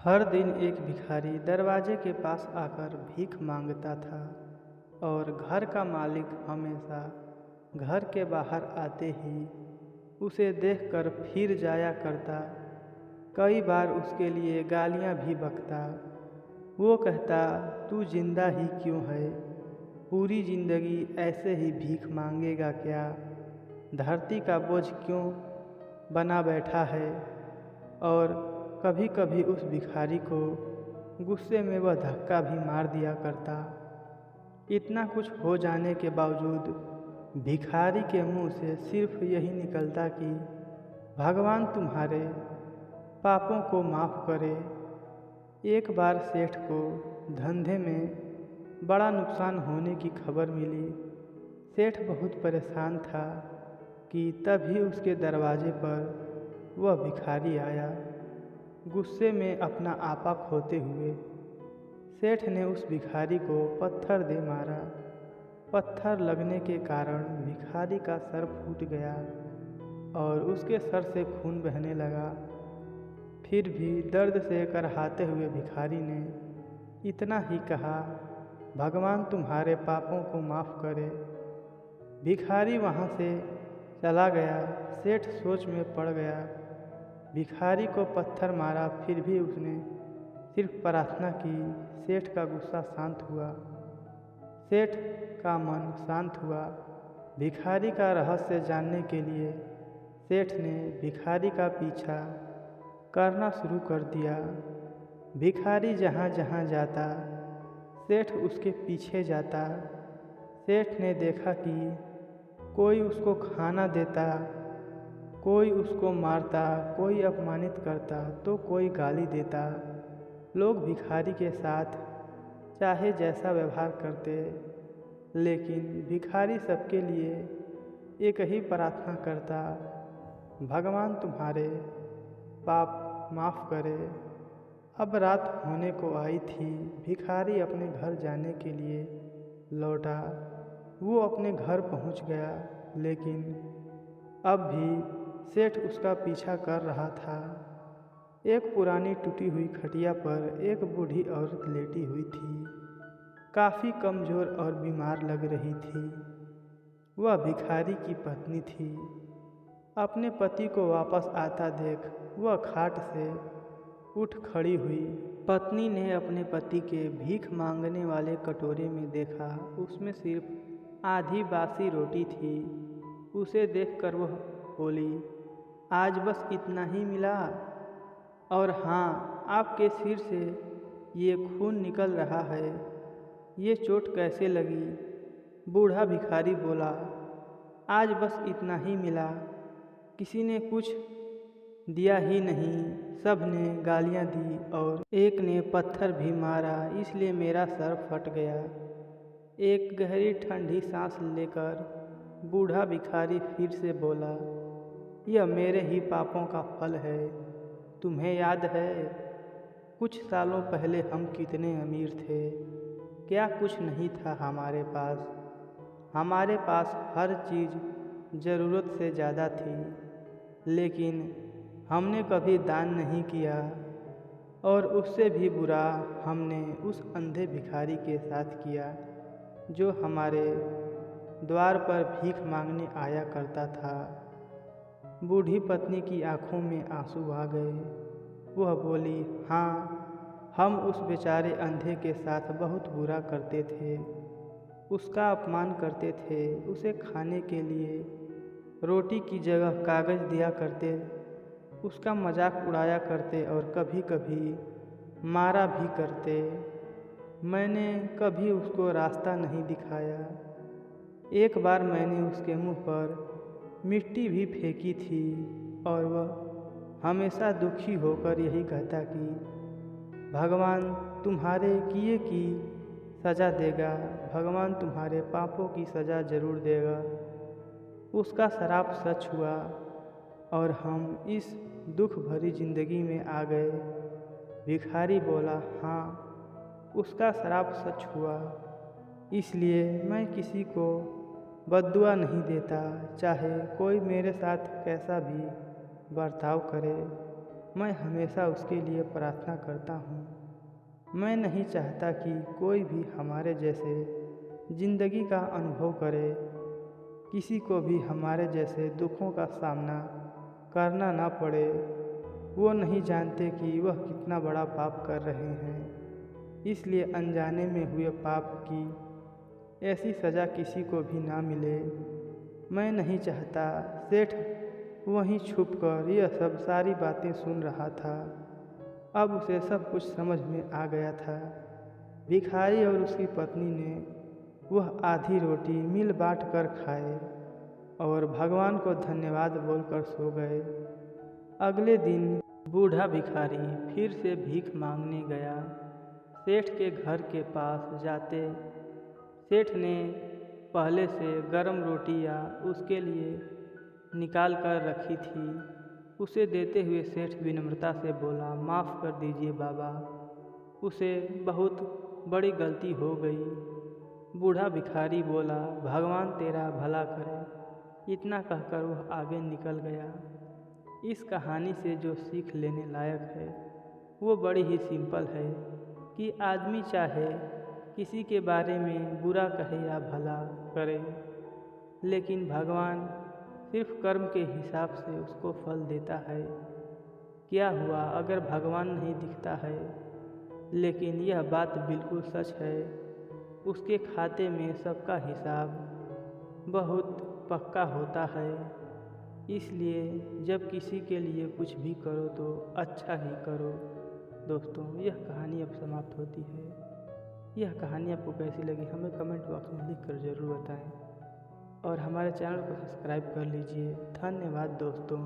हर दिन एक भिखारी दरवाजे के पास आकर भीख मांगता था और घर का मालिक हमेशा घर के बाहर आते ही उसे देखकर फिर जाया करता। कई बार उसके लिए गालियां भी बकता। वो कहता, तू जिंदा ही क्यों है? पूरी जिंदगी ऐसे ही भीख मांगेगा क्या? धरती का बोझ क्यों बना बैठा है? और कभी कभी उस भिखारी को गुस्से में वह धक्का भी मार दिया करता। इतना कुछ हो जाने के बावजूद भिखारी के मुंह से सिर्फ यही निकलता कि भगवान तुम्हारे पापों को माफ़ करे। एक बार सेठ को धंधे में बड़ा नुकसान होने की खबर मिली। सेठ बहुत परेशान था कि तभी उसके दरवाजे पर वह भिखारी आया। गुस्से में अपना आपा खोते हुए सेठ ने उस भिखारी को पत्थर दे मारा। पत्थर लगने के कारण भिखारी का सर फूट गया और उसके सर से खून बहने लगा। फिर भी दर्द से करहाते हुए भिखारी ने इतना ही कहा, भगवान तुम्हारे पापों को माफ़ करे। भिखारी वहाँ से चला गया। सेठ सोच में पड़ गया। भिखारी को पत्थर मारा, फिर भी उसने सिर्फ प्रार्थना की। सेठ का गुस्सा शांत हुआ। सेठ का मन शांत हुआ। भिखारी का रहस्य जानने के लिए सेठ ने भिखारी का पीछा करना शुरू कर दिया। भिखारी जहाँ जहाँ जाता सेठ उसके पीछे जाता। सेठ ने देखा कि कोई उसको खाना देता, कोई उसको मारता, कोई अपमानित करता तो कोई गाली देता। लोग भिखारी के साथ चाहे जैसा व्यवहार करते, लेकिन भिखारी सबके लिए एक ही प्रार्थना करता, भगवान तुम्हारे पाप माफ़ करे। अब रात होने को आई थी। भिखारी अपने घर जाने के लिए लौटा। वो अपने घर पहुंच गया, लेकिन अब भी सेठ उसका पीछा कर रहा था। एक पुरानी टूटी हुई खटिया पर एक बूढ़ी औरत लेटी हुई थी। काफ़ी कमज़ोर और बीमार लग रही थी। वह भिखारी की पत्नी थी। अपने पति को वापस आता देख वह खाट से उठ खड़ी हुई। पत्नी ने अपने पति के भीख मांगने वाले कटोरे में देखा, उसमें सिर्फ आधी बासी रोटी थी। उसे देखकर वह बोली, आज बस इतना ही मिला? और हाँ, आपके सिर से ये खून निकल रहा है, ये चोट कैसे लगी? बूढ़ा भिखारी बोला, आज बस इतना ही मिला। किसी ने कुछ दिया ही नहीं। सब ने गालियाँ दी और एक ने पत्थर भी मारा, इसलिए मेरा सर फट गया। एक गहरी ठंडी सांस लेकर बूढ़ा भिखारी फिर से बोला, यह मेरे ही पापों का फल है। तुम्हें याद है कुछ सालों पहले हम कितने अमीर थे? क्या कुछ नहीं था हमारे पास? हमारे पास हर चीज़ ज़रूरत से ज़्यादा थी, लेकिन हमने कभी दान नहीं किया। और उससे भी बुरा हमने उस अंधे भिखारी के साथ किया जो हमारे द्वार पर भीख मांगने आया करता था। बूढ़ी पत्नी की आंखों में आंसू आ गए। वह बोली, हाँ, हम उस बेचारे अंधे के साथ बहुत बुरा करते थे। उसका अपमान करते थे। उसे खाने के लिए रोटी की जगह कागज़ दिया करते, उसका मजाक उड़ाया करते और कभी कभी मारा भी करते। मैंने कभी उसको रास्ता नहीं दिखाया। एक बार मैंने उसके मुंह पर मिट्टी भी फेंकी थी और वह हमेशा दुखी होकर यही कहता कि भगवान तुम्हारे किए की सज़ा देगा, भगवान तुम्हारे पापों की सज़ा ज़रूर देगा। उसका श्राप सच हुआ और हम इस दुख भरी ज़िंदगी में आ गए। भिखारी बोला, हाँ, उसका श्राप सच हुआ। इसलिए मैं किसी को बद्दुआ नहीं देता, चाहे कोई मेरे साथ कैसा भी बर्ताव करे। मैं हमेशा उसके लिए प्रार्थना करता हूँ। मैं नहीं चाहता कि कोई भी हमारे जैसे ज़िंदगी का अनुभव करे, किसी को भी हमारे जैसे दुखों का सामना करना ना पड़े। वो नहीं जानते कि वह कितना बड़ा पाप कर रहे हैं, इसलिए अनजाने में हुए पाप की ऐसी सज़ा किसी को भी ना मिले। मैं नहीं चाहता। सेठ वहीं छुपकर यह सब सारी बातें सुन रहा था। अब उसे सब कुछ समझ में आ गया था। भिखारी और उसकी पत्नी ने वह आधी रोटी मिल बांट कर खाए और भगवान को धन्यवाद बोलकर सो गए। अगले दिन बूढ़ा भिखारी फिर से भीख मांगने गया। सेठ के घर के पास जाते सेठ ने पहले से गर्म रोटियां उसके लिए निकाल कर रखी थी। उसे देते हुए सेठ विनम्रता से बोला, माफ़ कर दीजिए बाबा, उसे बहुत बड़ी गलती हो गई। बूढ़ा भिखारी बोला, भगवान तेरा भला करे। इतना कहकर वह आगे निकल गया। इस कहानी से जो सीख लेने लायक है वो बड़ी ही सिंपल है कि आदमी चाहे किसी के बारे में बुरा कहे या भला करे, लेकिन भगवान सिर्फ कर्म के हिसाब से उसको फल देता है। क्या हुआ अगर भगवान नहीं दिखता है, लेकिन यह बात बिल्कुल सच है, उसके खाते में सबका हिसाब बहुत पक्का होता है। इसलिए जब किसी के लिए कुछ भी करो तो अच्छा ही करो। दोस्तों, यह कहानी अब समाप्त होती है। यह कहानी आपको कैसी लगी हमें कमेंट बॉक्स में लिख कर ज़रूर बताएं और हमारे चैनल को सब्सक्राइब कर लीजिए। धन्यवाद दोस्तों।